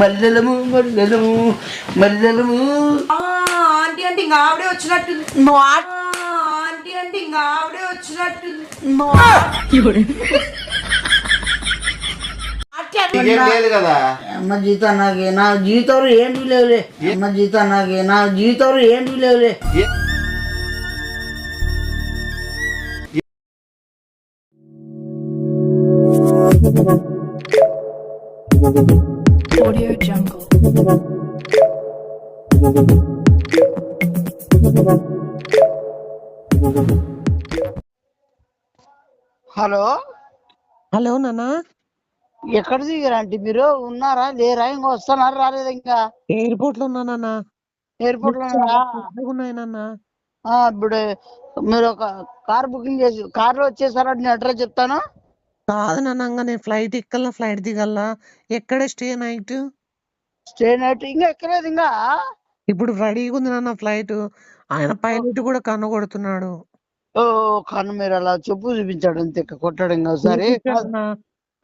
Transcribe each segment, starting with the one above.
మల్లెలము మల్లెలము మల్లెలము. Aunty అంటే ఇంకా ఆవిడే వచ్చినట్టు. ఆంటీ అంటే ఇంకా ఆవిడే వచ్చినట్టు. లేదు కదా అమ్మ జీతం నాకే, నా జీతంలో ఏంటి లేవులే. అమ్మ జీతం నాకే, నా జీతంలో ఏంటి లేవులే. Audio Jungle. హలో హలో నాన్న, ఎక్కడ దిగారా ఆంటీ? మీరు ఉన్నారా లేరా? ఇంకా వస్తున్నారా రాలేదు? ఇంకా ఎయిర్పోర్ట్ లో ఉన్నానన్నా. ఎయిర్పోర్ట్ లో ఉన్నాయి నాన్న. ఇప్పుడు మీరు ఒక కార్ బుకింగ్ చేసి కార్ లో వచ్చేసారా? నేను అడ్రస్ చెప్తాను. కాదు నాన్న, నేను ఫ్లైట్ ఎక్కల్లా, ఫ్లైట్ దిగల్లా. ఎక్కడ స్టే నైట్? స్టే నైట్ ఇంకా ఎక్కలేదు. ఇంకా ఇప్పుడు రెడీగా ఉంది నాన్న ఫ్లైట్. ఆయన పైలట్ కూడా కన్ను కొడుతున్నాడు. ఓ కన్ను మీరు అలా చెప్పు చూపించాడు అంతే, కొట్టాడు. ఇంకా ఒకసారి చూపించాడన్నా.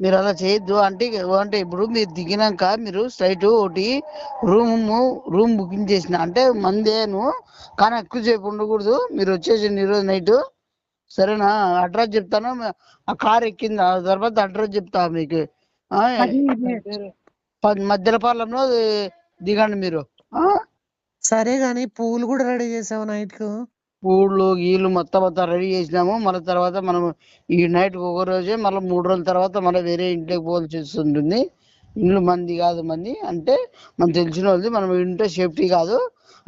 మీరు అలా చేయొద్దు అంటే. అంటే ఇప్పుడు మీరు దిగినాక మీరు స్ట్రైట్ ఒకటి రూమ్ బుకింగ్ చేసిన అంటే మందేను, కానీ ఎక్కువసేపు ఉండకూడదు. మీరు వచ్చేసింది ఈరోజు నైట్, సరేనా? అడ్రస్ చెప్తాను, ఆ కార్ ఎక్కింది ఆ తర్వాత అడ్రస్ చెప్తా మీకు. మధ్యలపాలెంలో దిగండి మీరు. సరే గాని పూలు కూడా రెడీ చేసావు నైట్ కు? పూలు గీళ్ళు మొత్తం రెడీ చేసినాము. మళ్ళీ తర్వాత మనం ఈ నైట్ ఒక రోజే, మళ్ళీ 3 రోజుల తర్వాత మళ్ళీ వేరే ఇంట్లోకి పోవాల్సి ఉంటుంది. ఇల్లు మంది కాదు, మంది అంటే మనం తెలిసిన వాళ్ళది, మనం ఇంట్లో సేఫ్టీ కాదు.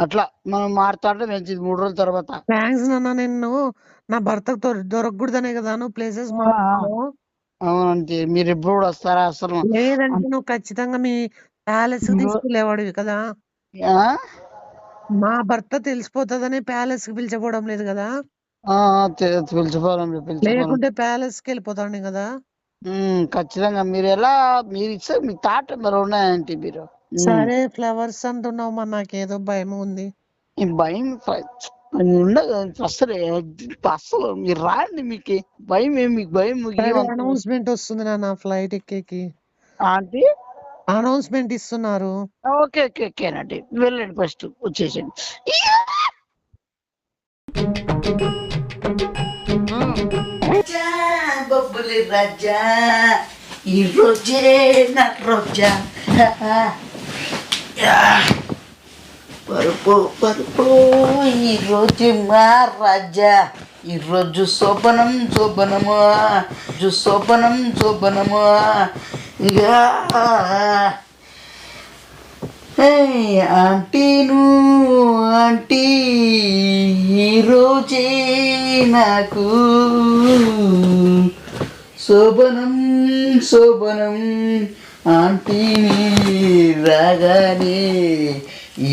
అట్లా మనం మారుతాంటే మంచిది 3 రోజుల తర్వాత. థ్యాంక్స్ నాన్న. నేను నా భర్తకు దొరకకూడదనే కదా నువ్వు ప్లేసెస్ అవునంటే మీరు ఎప్పుడు కూడా వస్తారా? అసలు లేదంటే నువ్వు ఖచ్చితంగా మీ ప్యాలెస్ తీసుకెళ్ళేవాడివి కదా. మా భర్త తెలిసిపోతుందని ప్యాలెస్ కి పిలిచిపోవడం లేదు కదా. లేకుంటే ప్యాలెస్ కి వెళ్ళిపోతాండి కదా. ఖచ్చితంగా మీరు ఎలా మీరు ఇస్తే మీ తాట మరి ఉన్నాయంటే మీరు. సరే ఫ్లవర్స్ అంటున్నావు, మరి నాకేదో భయం ఉంది. భయం ఉండదు అసలు. అసలు మీరు రాండి, మీకు భయం ఏమి? మీకు భయం అనౌన్స్మెంట్ వస్తుంది నా ఫ్లైట్ ఎక్కేకి. ఆంటీ అనౌన్స్మెంట్ ఇస్తున్నారు. ఓకే ఓకే ఓకేనండి, వెళ్ళండి ఫస్ట్ వచ్చేసండి. బొబ్బులి రాజా ఈ రోజే నా రోజా, పరుపు పరుపు ఈ రోజు మా రాజా, ఈ రోజు శోభనం శోభనము, శోభనం శోభనము. ఆంటీను ఆంటీ ఈరోజే నాకు శోభనం శోభనం. ఆంటీని రాగానే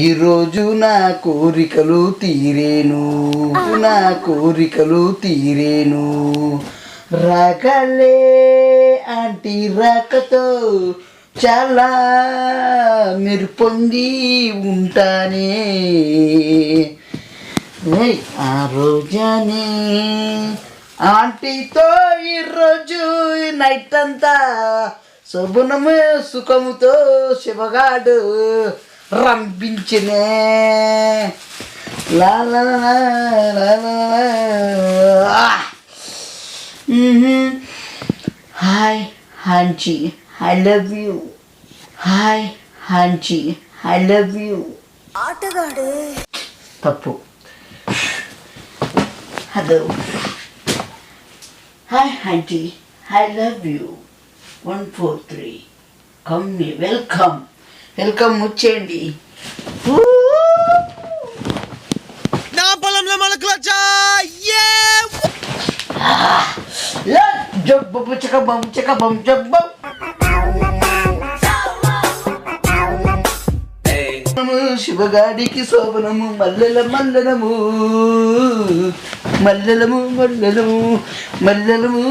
ఈరోజు నా కోరికలు తీరేను, నా కోరికలు తీరేను. రాగలే ఆంటీ రాకతో చాలా మీరు పొంది ఉంటానే. ఆ రోజానే ఆంటీతో ఈరోజు నైట్ అంతా శోభనము సుఖముతో శివగాడు రంపించనే. లా లా లా లా లా. Hi aunty, I love you. Hi, Hanchi. I love you. ఆటగాడు తప్పు. Hello. Hi, Hanchi. I love you. 143. Come here. Welcome. Welcome వచ్చేయండి. నా పొలంలో మొలకలొచ్చా. జబ్బు పుచ్చక బం చక బం జబ్బు. శివగాడికి శోభనము మల్లెల మల్లెలము, మల్లెలము మల్లెలము మల్లెలము.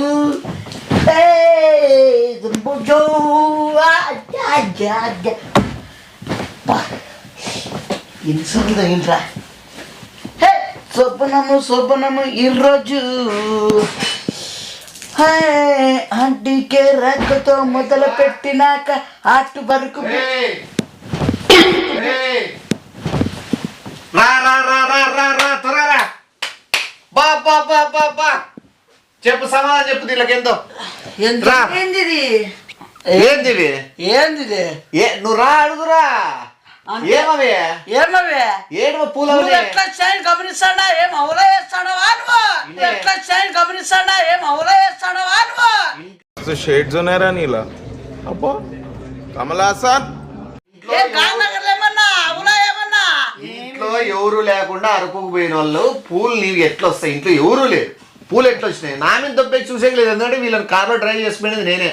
ఎన్నిసార్లు తగిలిరా? శోభనము శోభనము ఈరోజు. ఆంటీ డీకే ర్యాంకుతో మొదలు పెట్టినాక అటు వరకు రా రా రా రా రా రా త్వరగా బా బా బా బా బా చెప్పు సమాధానం చెప్పు దీనికి ఎంతో రా. ఏంది ఏంది ఏంది నువ్వు రా అడుగురా ఏమవే ఏమవే ఏడవ పూల ఎట్లా చైన్ గమనిస్తాడా ఏం అవలా చేస్తాడా నువ్వు ఎట్లా చైన్ గమనిస్తాడా ఏం అవలా చేస్తాడా నువ్వు शेड्स ఉన్నారా నీలా అబ్బో కమల్ హాసన్ ఏం గాంధీనగర్లో ఏమన్నా అవలా ఏమన్నా ఇంట్లో ఎవరు లేకుండా అరకుకు పోయిన వాళ్ళు పూలు నీకు ఎట్లా వస్తాయి ఇంట్లో ఎవరు లేరు పూలు ఎట్లా వచ్చినాయి నా మీద దొబ్బే చూసే లేదు ఎందుకంటే వీళ్ళని కార్లో డ్రైవ్ చేసిపోయినది నేనే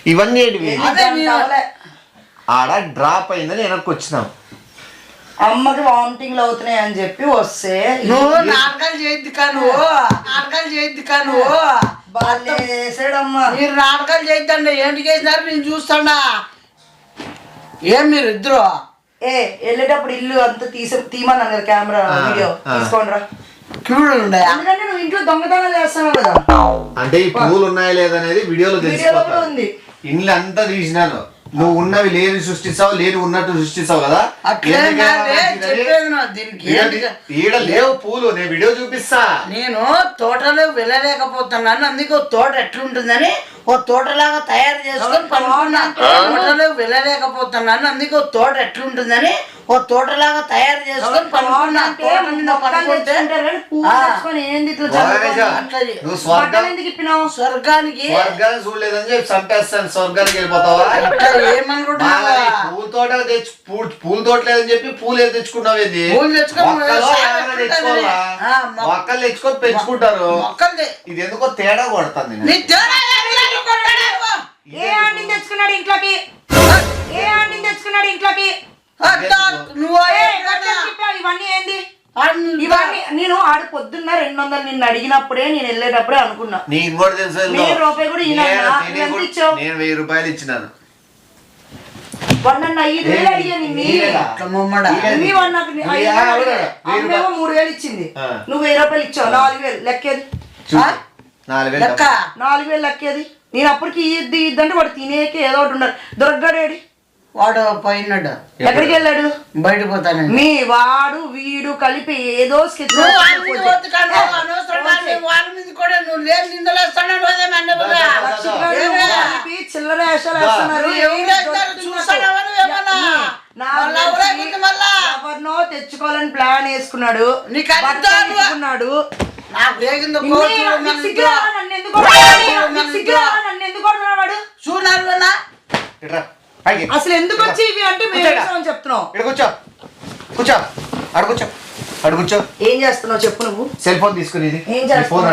ఇవన్నీ ఏంటివి ఆడ డ్రాప్ అయిందని వెనక్కి వచ్చినాం అమ్మకి వామిటింగ్లు అవుతున్నాయి అని చెప్పి వస్తే నువ్వు నాటకాలు చేయొద్దు కాను వేసాడమ్మా మీరు నాటకాలు చేయొద్దండి ఏంటి చేసినారు నేను చూస్తాడా ఏం మీరు ఇద్దరు వెళ్ళేటప్పుడు ఇల్లు అంతా తీమన్నాను కదా కెమెరా వీడియో తీసుకోండి రా ఎందుకంటే నువ్వు ఇంట్లో దొంగతనాలు చేస్తున్నావు కదా అంటే ఈ పూలు ఉన్నాయా లేదనేది వీడియోలో తెలిసిపోతుంది ఇల్లు అంతా తీసినాను నువ్వు ఉన్నవి లేని సృష్టిస్తావు లేని ఉన్నట్టు సృష్టిస్తావు కదా ఈడ లేవు పూలు నేను వీడియో చూపిస్తా నేను తోటలో వెళ్ళలేకపోతున్నాను అందుకే తోట ఎట్లుంటుందని ఓ తోటలాగా తయారు చేసుకొని పనుకున్నా తోటలో వెళ్ళలేకపోతున్నాను అందుకే తోట ఎట్లుంటుందని ఓ తోటలాగా తయారు చేసుకొని పనుకున్నా స్వర్గానికి చూడలేదని చెప్పి చంపేస్తాను స్వర్గానికి వెళ్ళిపోతావా పూల తోట పూల తోట లేదని చెప్పి పూలు ఏది తెచ్చుకున్నావేంది మొక్కలు తెచ్చుకొని పెంచుకుంటారు ఇది ఎందుకో తేడా కొడుతుంది ఏ ఆంటీ తెచ్చుకున్నాడు ఇంట్లోకి ఇవన్నీ ఏంది ఇవన్నీ నేను ఆడు పొద్దున్న 200 నిన్ను అడిగినప్పుడే నేను వెళ్ళేటప్పుడే అనుకున్నా నీకు కూడా తెలుసు రూపాయి కూడా నేను 1000 రూపాయలు ఇచ్చినాను 5,000 అడిగాను 3,000 ఇచ్చింది నువ్వు 1000 రూపాయలు ఇచ్చావు 4,000 లెక్కేది 4,000 లెక్కేది నేను అప్పటికి ఇద్దంటే వాడు తినేకి ఏదో ఒకటి ఉన్నాడు దొరకగాడేడి వాడు పోయినాడు ఎక్కడికి వెళ్ళాడు బయటకు పోతాను మీ వాడు వీడు కలిపి ఏదో స్కెచ్ చిల్లర వేషాలు వేస్తున్నారు ఎవరినో తెచ్చుకోవాలని ప్లాన్ వేసుకున్నాడు అసలు ఎందుకు వచ్చి ఇవి అంటే చెప్తున్నావు అడుగుచ్చో ఏం చేస్తున్నావు చెప్పు నువ్వు సెల్ ఫోన్ తీసుకుని ఏం చేస్తున్నావు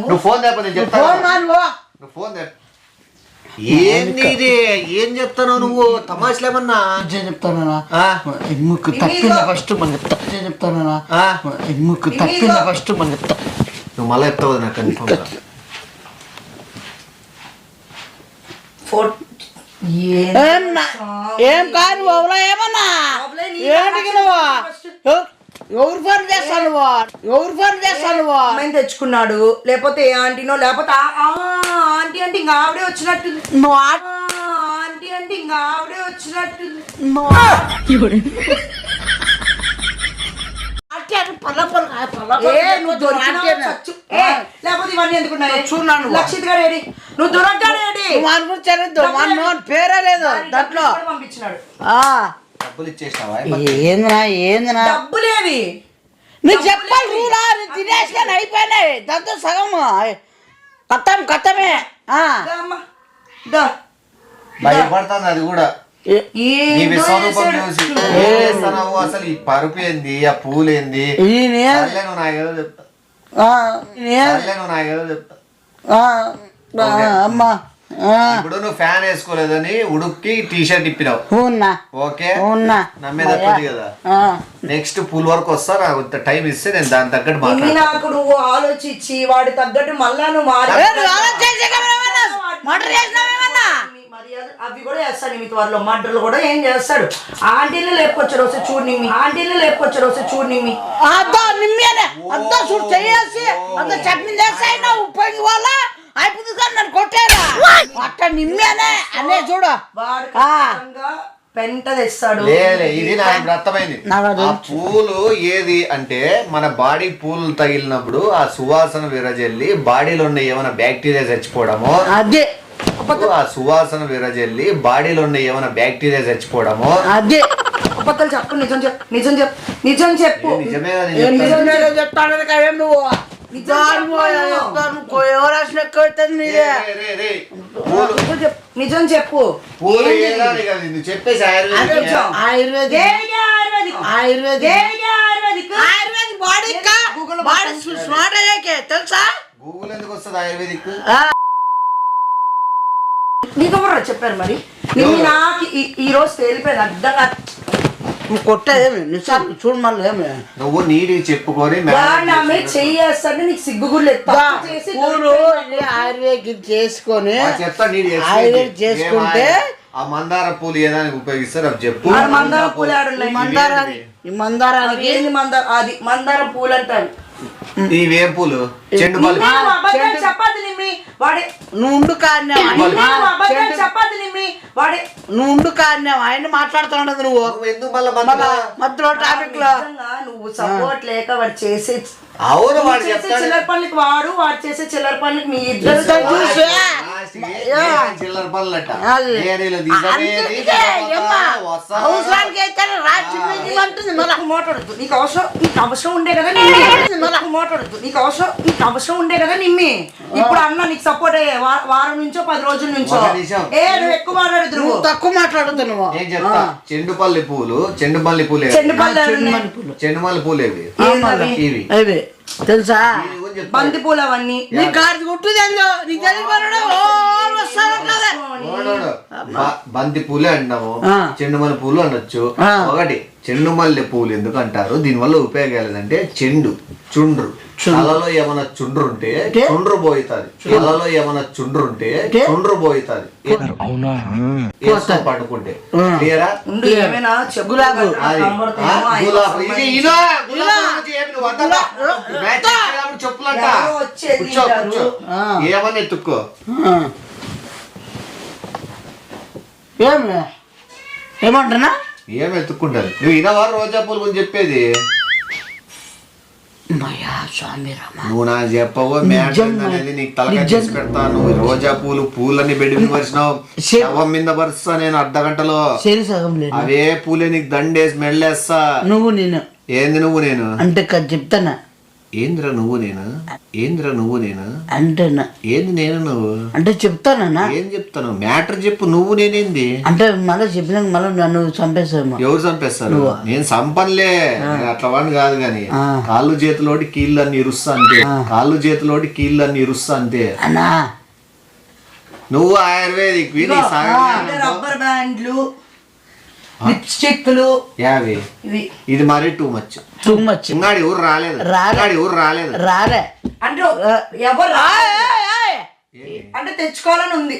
నువ్వు ఫోన్ నువ్వు ఫోన్ ఏంది ఏం చెప్తాను నువ్వు తమాషలేమన్నా చెప్తానా ఎమ్ముకు తప్పింది ఫస్ట్ మన చెప్తానా ఎమ్ముకు తప్పింది ఫస్ట్ మన చెప్తా నువ్వు మళ్ళీ చెప్తావు నాకు కన్ఫర్మ్ ఏం కాదు ఏమన్నా ఎవరు ఫోన్ చేస్తాను మేము తెచ్చుకున్నాడు లేకపోతే ఏ ఆంటీనో లేకపోతే ఆంటీ అంటే ఇంకా ఆవిడే వచ్చినట్టు ఆంటీ అంటే ఇంకా ఆవిడే వచ్చినట్టు లేకపోతే ఇవన్నీ ఎందుకున్నాయి చూడాను లక్షిత్ గారు ఏడి నువ్వు దొరకగాడేడి పేరే లేదు దాంట్లో పంపించినాడు డబ్బులు ఇచ్చేసినావా ఏందినా డబ్బులేవి నీకు చెప్పాలి రూలా తినేసుకొని అయిపోయినాయి దాంతో సగం కథమే భయపడుతుంది అది కూడా నీ విశ్వరూపం చూసి అసలు ఈ పరుపు ఏంది ఆ పూలేంది నువ్వు నాకేదో చెప్తా నువ్వు నాకేదో చెప్తా ఇప్పుడు నువ్వు ఫ్యాన్ వేసుకోలేదని ఉడుక్కి టీ షర్ట్ ఇప్పినావు ఓకే నమ్మేది కదా నెక్స్ట్ పూల్ వరకు వస్తా నాకు టైం ఇస్తే నేను దాని తగ్గట్టు నాకు నువ్వు ఆలోచించి వాడి తగ్గట్టు మళ్ళా నువ్వు అవి కూడా చేస్తాడు మీ త్వరలో మర్డర్లు కూడా ఏం చేస్తాడు ఆంటీని లేపుకొచ్చాడు వస్తే చూడు చూడు నిమ్మి చూడు చేయాల్సి అంత చట్నీ చేస్తాయి ఉప్పంగి వాళ్ళ అయిపోతుంది అక్క నిమ్మేనే అనే చూడు వాడు ఖచ్చితంగా పెంట తెస్తాడు. లేలే ఇది నాకు అర్థమైంది. ఆ పూలు ఏది అంటే మన బాడీ పూలు తగిలినప్పుడు ఆ సువాసన విరజల్లి బాడీలో ఉన్న ఏమైనా బ్యాక్టీరియా చచ్చిపోవడము, అదే ఆ సువాసన విరజల్లి బాడీలో ఉన్న ఏమైనా బ్యాక్టీరియా చచ్చిపోవడము. అదే అబద్ధాలు చెప్పు, నిజం చెప్పు, నిజం చెప్పు, నిజం చెప్పు. నిజమే కదా ఏం నేను చెప్తాను. నిజం చెప్తాను కదేం నువ్వు నిజం చెప్పు. పూలు ఏదాని కదా ఇది చెప్పేసి ఆయుర్వేదిక్ తెలుసా? గూగుల్ ఎందుకు వస్తుంది ఆయుర్వేదిక్? నీకు ఎవరు చెప్పారు మరి? నేను నాకు ఈ రోజు తేలిపోయింది అడ్డంగా. నువ్వు కొట్టేదేమి నిజాలు చూడు మళ్ళీ ఏమి నువ్వు నీటికి చెప్పుకొని చెయ్యేస్తాడు. నీకు సిగ్గు కూడా లేదు. తప్పు చేసి పూలు ఆయుర్వేదిక్ చేసుకొని చెప్తా నీటి ఆయుర్వేదిక్ చేసుకుంటే ఆ మందార పూలు ఏదానికి ఉపయోగిస్తారు అవి చెప్పు. మందార పూలు ఆడున్నాయి. ఈ మందారానికి ఏంది మందార? అది మందారం పూలు అంటారు. ఇవేం పూలు? చెండుమల్లి. చపాతి నిమ్మి వాడే నువ్వు ఉండు కారణం చపాతి నిమ్మి వాడే నువ్వు ఉండు కారణం ఆయన మాట్లాడుతున్నాడు నువ్వు ఎందుకు మళ్ళీ మధ్యలో టాపిక్ లో నువ్వు సపోర్ట్ లేక వాడు చేసే అవును వాడు చిల్లర పనులకి వాడు చేసే చిల్లర పనులకి మీ ఇద్దరు చిల్లర పనులట. మాట్లాడద్దు. నీకు అవసరం ఉండే కదా మాట్లాడద్దు. నీకు అవసరం ఉండే కదా నిమ్మి. ఇప్పుడు అన్న నీకు సపోర్ట్ అయ్యే వారం నుంచో 10 రోజుల నుంచో నువ్వు ఎక్కువ మాట్లాడద్దు. నువ్వు తక్కువ మాట్లాడద్దు. నువ్వు నేను చెప్తా. చెండుపల్లి పూలు చెండుమల్లి పూలు ఇవి అవి తెలుసా? బంతి పూలు అవన్నీ నీ గాడి గుట్టుదేందో నీకు బంతి పూలే అంటాము, చెండుమల్లి పూలు అనొచ్చు. ఒకటి చెండుమల్లి పూలు ఎందుకు అంటారు, దీనివల్ల ఉపయోగాలు ఏదంటే చుండ్రు తలలో ఏమైనా చుండ్రు ఉంటే చుండ్రు పోయితాది. తలలో ఏమైనా చుండ్రు ఉంటే చుండ్రు పోయితాది పడుకుంటే. క్లియరా? ఏమైనా చెప్పులంట ఏమని ఎత్తుక్కో. ఏమంటున్నా ఏం ఎత్తుక్కుంటారు? నువ్వు ఇనవా రోజా పూలు గురించి చెప్పేది? నువ్వు నాకు చెప్పవు అనేది నీకు తలకాయ చేసి పెడతాను. రోజా పూలని బెడ్డి పరిచినావు, శవం మీద పరుస్తా నేను అర్ధగంటలో. అవే పూలే నీకు దండేసి మెళ్ళేస్తా. నువ్వు నేను ఏంది నువ్వు నేను అంటే చెప్తానా? ఏంద్ర నువ్వు నేను అంటే ఏంది నేను నువ్వు అంటే చెప్తానా? ఏం చెప్తాను? మ్యాటర్ చెప్పు. నువ్వు నేనేంది అంటే మళ్ళీ చెప్పినాక మళ్ళీ నన్ను చంపేస్తాము. ఎవరు చంపేస్తారు? నేను సంపన్లే, అట్లా వాడిని కాదు గాని. కాళ్ళు చేతిలోటి కీళ్ళు అన్ని ఇరుస్తా అంతే. అన్నా నువ్వు ఆయుర్వేదిక్ రబ్బర్ బ్యాండ్లు, లిప్స్టిక్లు యావి ఇది మరీ టూ మచ్. ఇంగాడి ఊరు రాలేదు. రాలే అంటే ఎవరు అంటే తెచ్చుకోవాలని ఉంది.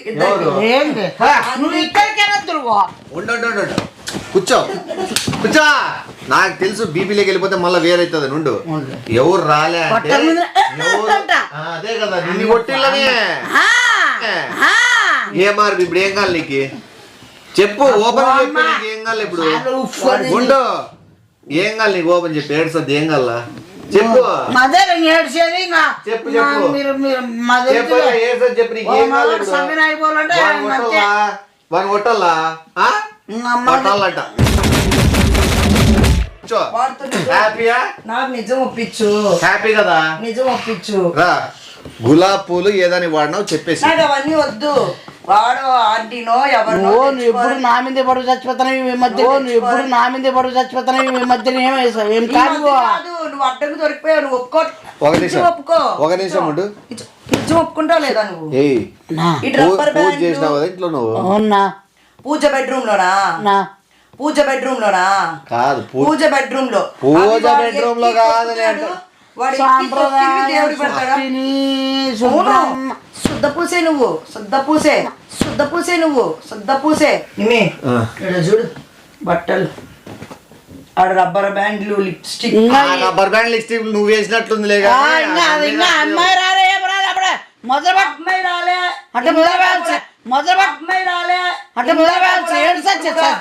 నువ్వు ఇక్కడికైనా తిరుగు. కూర్చో. నాకు తెలుసు బీపీలోకి వెళ్ళిపోతే మళ్ళీ వేరైతుంది. నుండు ఎవరు రాలే అదే కదా నిన్ను కొట్టిల్లనే. ఏ మార్పు ఇప్పుడు ఏం కావాలి నీకు చెప్పు. ఓపెన్ చెప్పి నీకు ఏం కావాలి ఇప్పుడు? ఉండు ఏం కావాలి నీకు? ఓపెన్ చెప్పి ఏడ్సద్దు. ఏం కావాలా చెప్పు. చెప్పు చెప్పు నీకు ఏం కావాలి? వాడిని కొట్టాలా? కొట్టాలట. హ్యాపీయా? నాకు నిజం ఒప్పించు. హ్యాపీ కదా? నిజం ఒప్పించు. రా గులాబ్ పూలు ఏదని వాడినావు చెప్పేసి. నాకు అవన్నీ వద్దు. వాడు ఆంటీనో ఎవరినో ఎప్పుడు నా మీదే పడుగు చచ్చిపోతాను ఈ మధ్యన ఏం కాదు. నువ్వు అడ్డంగా దొరికిపోయావు. నువ్వు ఒప్పుకో. ఒక నిమిషం ఉండు. నిజం ఒప్పుకుంటావు లేదా నువ్వు? పూజ చేసినావు కదా ఇంట్లో నువ్వు? పూజ బెడ్రూమ్ లోనా? పూజ బెడ్రూమ్ లోనా? కాదు, పూజ బెడ్రూమ్ లో. పూజ బెడ్రూమ్ లో కాదు. శుద్ధ పూసే నువ్వు. చూడు బట్టలు, ఆడ రబ్బర్ బ్యాండ్లు, లిప్స్టిక్. రబ్బర్ బ్యాండ్ లిప్స్టిక్ నువ్వు వేసినట్లుందిలే. అమ్మాయి రాలే. అమ్మాయి రాలే అంటే మొదలు అమ్మాయి రాలే అంటే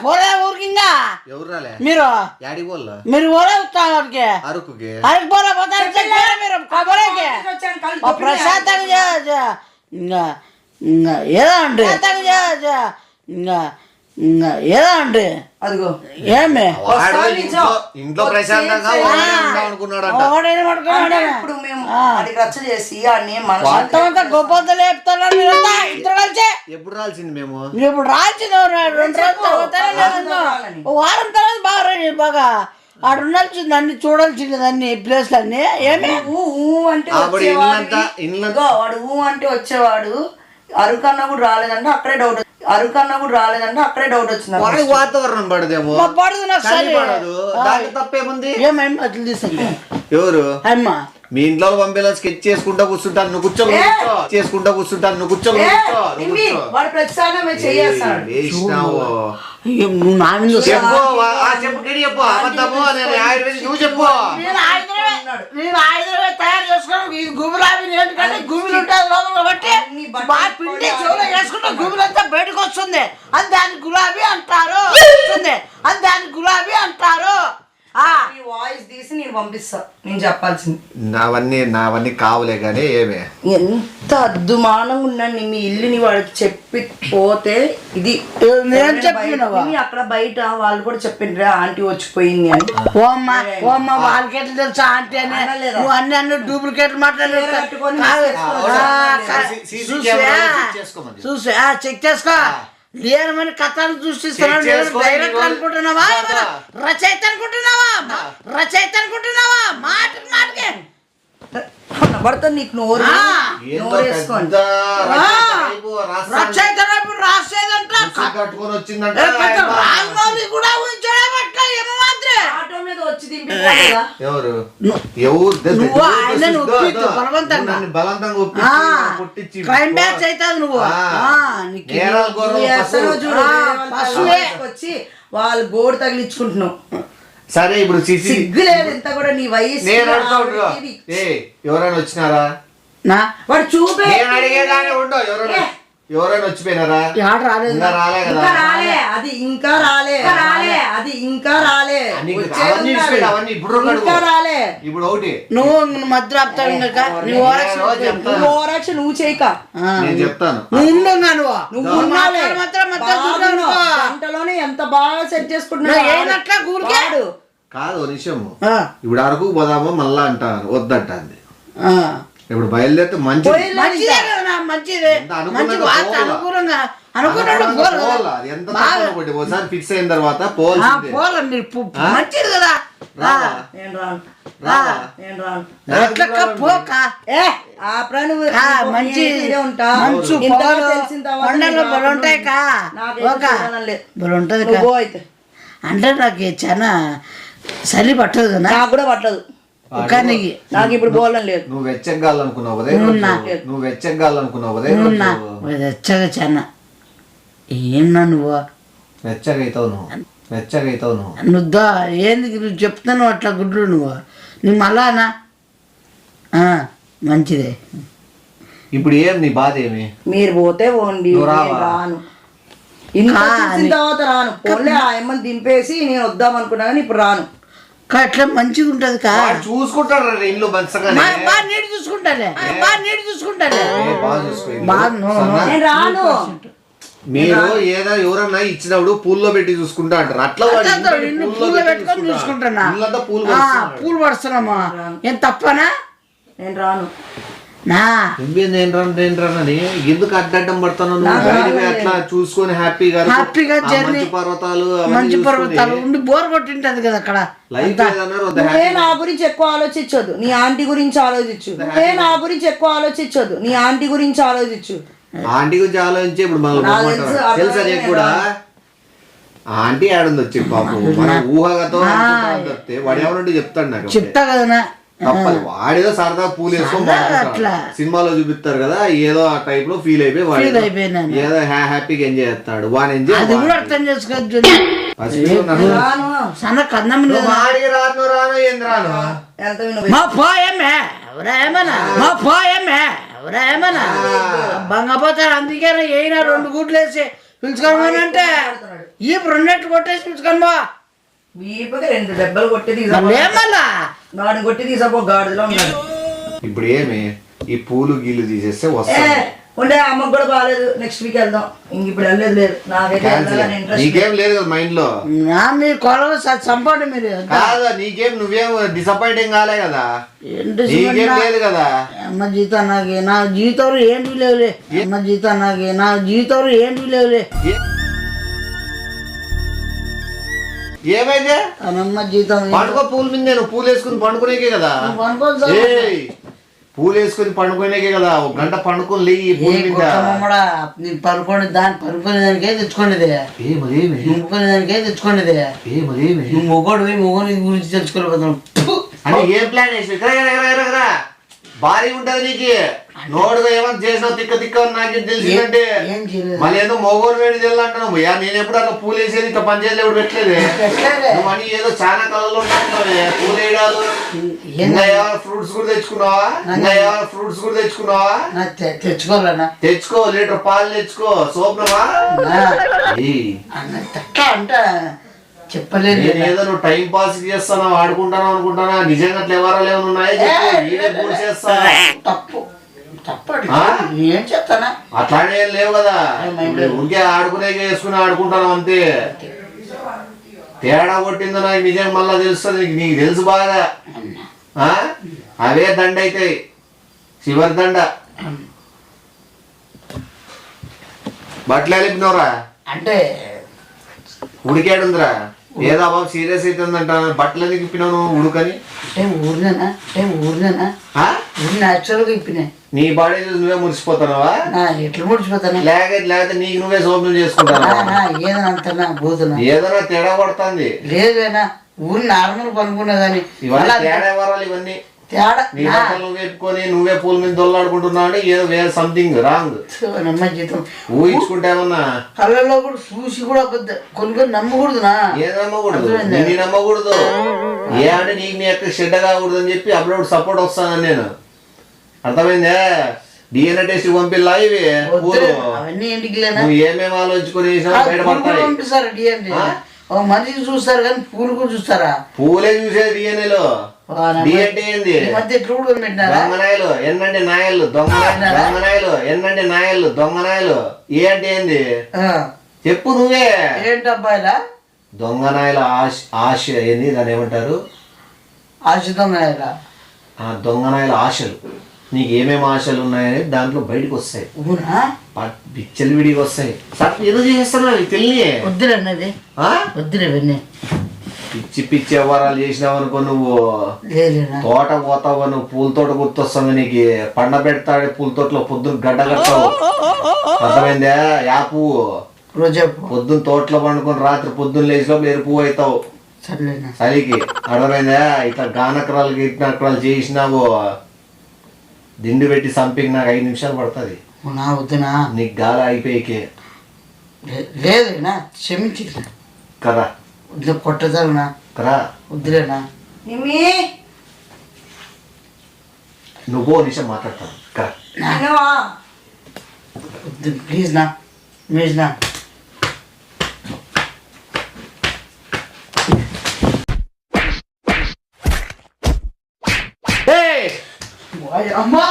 పోలే ఊరికి ఇంకా ఎవరు రాలే మీరు యాడికి పోల్లా మీరు పోలే ఉత్తానికి అరకుకి అరకు పోలే పోతారు మీరు కబరేకి ప్రశాంతంగా ఇంకా ఇంకా ఏదో అండి ఇంకా ఏదో అండి అదిగో ఏమే ఇంట్లో ప్రశాంతంగా ఇప్పుడు మేము రచ్చ చేసి అంతా గొప్ప లేపుతున్నారు మీరంతా ఇద్దరు కలిసి ఎప్పుడు రాల్సింది మేము ఇప్పుడు రాల్సింది 2 రోజుల తర్వాత వారం తర్వాత బాగా బాగా ఆడ ఉండాల్సింది అన్ని చూడాల్సింది అన్ని ప్లేస్లు అన్ని ఏమి అంటే వాడు అంటే వచ్చేవాడు అరుకన్నా కూడా రాలేదంటే అక్కడే డౌట్ వచ్చింది వాతావరణం పడదేమో పడదు నాకు తప్పేముంది ఏమేమి అట్లా తీసుకుంటా ఎవరు అమ్మా మీ ఇంట్లో పంపేలా స్కెచ్ చేసుకుంటా కూర్చుంటాను నువ్వు కూర్చో వాడు ప్రతిసారి చేయేస్తాడు నువ్వు నా మీద చెప్పు అబద్ధము నువ్వు చెప్పు నేను ఆయుధమే తయారు చేసుకుని ఇది గుబులాబీ ఏంటంటే గుబులు ఉంటుంది లోపల బట్టి బాగా పిండి చెవులో వేసుకుంటే గుబులంతా బయటకు వస్తుంది అని దాన్ని గులాబీ అంటారు గులాబీ అంటారు వాయిస్ తీసి నేను పంపిస్తా నేను చెప్పాల్సింది నావన్నీ కావులే కానీ ఏమే ఎంత అద్దుమానంగా ఉన్నాను మీ ఇల్లుని వాడికి చెప్పి పోతే ఇది అక్కడ బయట వాళ్ళు కూడా చెప్పిండ్రే ఆంటీ వచ్చిపోయింది అని ఓమ్మ వాళ్ళకి ఎట్లా తెలుసా ఆంటీ అని నువ్వు అన్ని డూప్లికేట్లు చూసా చెక్ చేసుకో లేనమని కథను సృష్టిస్తున్నావు డైరెక్ట్ అనుకుంటున్నావా రచయిత అనుకుంటున్నావా మాటకి పడుతుంది నీకు నోరు రచయిత రాసేదంట రాజమౌళి కూడా ఆటో మీద వచ్చి క్రైమ్ బ్యాచ్ అవుతుంది నువ్వు వచ్చి వాళ్ళు గోడు తగిలించుకుంటున్నావు సరే ఇప్పుడు సిగ్గులేదు ఇంత కూడా నీ వయసు ఎవరైనా వచ్చినారా వాడు చూపే ఎవరైనా వచ్చిపోయినారా ఇప్పుడు ఒకటి నువ్వు మధ్య నువ్వు చేయక నేను చెప్తాను గంటలోనే ఎంత బాగా సెట్ చేసుకుంటున్నాడు కాదు నిమిషము ఇప్పుడు అరకు పోదామో మళ్ళా అంటాను వద్దంటాంది ఇప్పుడు బయలుదేరితే ఒకసారి ఫిక్స్ అయిన తర్వాత మంచిది కదా అంటే నాకు చాలా చలి పట్టదు కదా నాకు కూడా పట్టదు కానీ నాకు ఇప్పుడు బోలం లేదు నువ్వు వెచ్చగాలనుకున్నావు వెచ్చగా చాలా ఏమన్నా నువ్వు వెచ్చగా అవుతావు నువ్వు ఏంది నువ్వు చెప్తాను అట్లా గుడ్లు నువ్వు మళ్ళానా మంచిదే ఇప్పుడు ఏం నీ బాధ ఏమి మీరు పోతే పోండి రాను తర్వాత రాను పోలే ఆ అమ్మని దింపేసి నేను వద్దాం అనుకున్నా కానీ ఇప్పుడు రాను అట్లా మంచిగా ఉంటది చూసుకుంటాడు ఇల్లు బాగా నీటి చూసుకుంటాలే రాను మీరు ఏదో ఎవరన్నా ఇచ్చినప్పుడు పూల్లో పెట్టి చూసుకుంటా అంటారు అట్లా పూలు పెట్టుకొని చూసుకుంటున్నా పూలు పడుతున్నామా ఏం తప్పనా నేను రాను ఎందుకు అడ్డం పడతాను అట్లా చూసుకొని హ్యాపీగా మంచి పర్వతాలు ఉండి బోర్ కొట్టింటది కదా అక్కడ నా గురించి ఎక్కువ ఆలోచించొద్దు నీ ఆంటీ గురించి ఆలోచించు నా గురించి ఎక్కువ ఆలోచించొద్దు నీ ఆంటీ గురించి ఆలోచించు ఆంటీ గురించి ఆలోచించి ఇప్పుడు తెలుసా నీకు కూడా ఆంటీ ఆడుంది వచ్చి పాపం మన ఊహగతో వాడు ఎవరంటే చెప్తాడు నాకు చెప్తా కదా తప్పదు వాడేదో సరదా పూలు వేసుకొని సినిమాలో చూపిస్తారు కదా ఏదో ఆ టైప్ లో ఫీల్ అయిపోయి వాడు ఏదో హ్యాపీగా ఎంజాయ్ చేస్తాడు వాడు ఎంజాయ్ అర్థం చేసుకోవచ్చు ఏమన్నా బంగపోతాడు అందుకేనా అయినా 2 గుడ్లు వేసి పిలుచుకోమని అంటే ఈ 2 కొట్టేసి పిలుచుకొని బా వీపుకి 2 దెబ్బలు కొట్టి ఏమన్నా గాడిని కొట్టి తీసపో గాడిలో ఉన్నాడు. ఇప్పుడు ఏమి ఈ పూలు గీలు తీసేస్తే వస్తాయి. ఉండే అమ్మకు కూడా బాగాలేదు, నెక్స్ట్ వీక్ వెళ్దాం. ఇంక ఇప్పుడు వెళ్ళలేదు లేదు, నాకైతే వెళ్ళాలని ఇంట్రెస్ట్. నీకేం లేదు కదా మైండ్ లో? మీరు కొలవ చంపండి మీరు కాదా నీకేం నువ్వేం డిసప్పాయింటింగ్ కాలే కదా? నీకేం లేదు కదా? అమ్మ జీతం నాకు నా జీతం ఏంటి లేవులే. అమ్మ జీతం నాకు నా జీతం ఏంటి లేవులే. ఏమైతే అమ్మ జీతం పండుకో పూల మీద, నేను పూలు వేసుకుని పండుకునేకే కదా. పూలు వేసుకుని పండుకునేకే కదా. 1 గంట పండుకొని లేయి పూల మీద. నేను పనుకోండి పనుకునే దానికే తెచ్చుకోండిదే. పనుకునే దానికే తెచ్చుకోండిదే. నువ్వు మొగోడి గురించి తెలుసుకోలేకపోతున్నావు అంటే ఏం ప్లాన్ వేసి భారీ ఉంటది నీకు. నోడుగా ఏమన్నా చేసినావు తిక్క తిక్క నాకు తెలిసిందంటే మళ్ళీ ఏదో మొగోలు వేడి తెల్లంటున్నావు. నేను ఎప్పుడు అక్కడ పూలు వేసేది ఇంకా పని చేయలేదు, ఎప్పుడు పెట్టలేదు. నువ్వు అని ఏదో చాలా కళలో ఉంటున్నావే పూలు వేయడాలు. ఇంకా ఏమైనా ఫ్రూట్స్ కూడా తెచ్చుకున్నావా? తెచ్చుకోవాలన్నా. తెచ్చుకో, లీటర్ పాలు తెచ్చుకో. సోప్నవా అంట చెప్పలేదు. నేను ఏదో నువ్వు టైం పాస్ చేస్తాను ఆడుకుంటాను అనుకుంటానా? నిజంగా అట్లా ఎవరాలు ఏమైనా ఉన్నాయా? తప్పు ఏం చెప్తానా? అట్లానే ఏం లేవు కదా. ఊరికే ఆడుకునే వేసుకుని ఆడుకుంటాను అంతే. తేడా కొట్టిందో నాకు నిజంగా మళ్ళా తెలుస్తుంది. నీకు తెలుసు బాగా. అవే దండ అవుతాయి, చివరి దండ. బట్టలు వెళ్ళిపోయినవరా అంటే ఉడికాడుందిరా. ఏదో బాబు సీరియస్ అవుతుందంట. బట్టలు ఎందుకు ఇప్పినావు నువ్వు ఉడుకని? ఊరినేనా ఊరి న్యాచురల్గా ఇప్పినాయి. నీ బాడీ చూసి నువ్వే మురిసిపోతున్నావా? ఎట్లా ముడిచిపోతాను? లేకపోతే నీకు నువ్వే సోపులు చేసుకుంటావా? ఏదైనా అంతనా పోతున్నా ఏదైనా తేడా కొడుతుంది. లేదేనా ఊరి నార్మల్ పనుకున్నా కానీ ఇవన్నీ తేడా వరాలు. ఇవన్నీ తేడా నీ బట్టలు నువ్వు వేపుకొని నువ్వే పూల మీద దొల్లాడుకుంటున్నావు అంటే ఏదో వేరే సంథింగ్ రాంగ్. నమ్మ జీతం ఊహించుకుంటామన్నా. కళ్ళలో కూడా చూసి కూడా కొన్ని నమ్మకూడదునా? ఏది నమ్మకూడదు? నీ నమ్మకూడదు. ఏ అంటే నీకు నీ యొక్క షెడ్ కాకూడదు అని చెప్పి అప్పుడు సపోర్ట్ వస్తానని నేను. అర్థమైందే? డిఎన్ఏ టెస్ట్ పంపిల్లా ఇవి పూలు? అవన్నీ ఇంటికి నువ్వు ఏమేమి ఆలోచించుకుని బయటపడతాయి. పంపిస్తారు డిఎన్ఏ. ఒక మనిషిని చూస్తారు కానీ పూలు కూడా చూస్తారా? పూలే చూసేది డిఎన్ఏలో. డిఎన్ఏ ఏంది? మధ్య ఎట్లు కూడా పెట్టినారా? దొంగనాయలు ఎన్నంటే నాయలు, దొంగనాయలు ఎన్నంటే నాయలు, దొంగనాయలు. ఏ అంటే ఏంది చెప్పు నువ్వే. ఏంటి అబ్బాయిలా? దొంగనాయల ఆశ ఏంది? దాన్ని ఏమంటారు? ఆశ దొంగనాయలా? దొంగనాయల ఆశలు. నీకు ఏమేమి ఆశలు ఉన్నాయని దాంట్లో బయటకు వస్తాయి. పిచ్చలు విడికి వస్తాయి. ఏదో చేస్తున్నావు తెలియ వద్దురన్నది వద్దురేవన్నీ. పిచ్చి పిచ్చి వ్యవహారాలు చేసినావు అనుకో నువ్వు. తోట పోతావు నువ్వు. పూల తోట గుర్తొస్తుంది నీకు. పండ పెడతాడే పూల తోటలో పొద్దున్న గడ్డ కట్టావు. అర్థమైందా? యా పువ్వు? రోజా పొద్దున్న తోటలో పండుకొని రాత్రి పొద్దున్న లేచిలోపు ఎరు పువ్వు అవుతావు చలికి. అర్థమైందా? ఇట్లా గానకరాలు గిట్నకరాలు చేసినావు. దిండు పెట్టి సంపింగ్ నాకు 5 నిమిషాలు పడుతుంది. వద్దునా? నీకు గాలి అయిపోయికే లేదునా? క్షమించి కదా. వద్దు కొట్టదానా కదా. వద్దులేనా? నువ్వు నిమిషం మాట్లాడతాను కదా. వద్దు ప్లీజ్ నా ప్లీజ్ నా. అమ్మా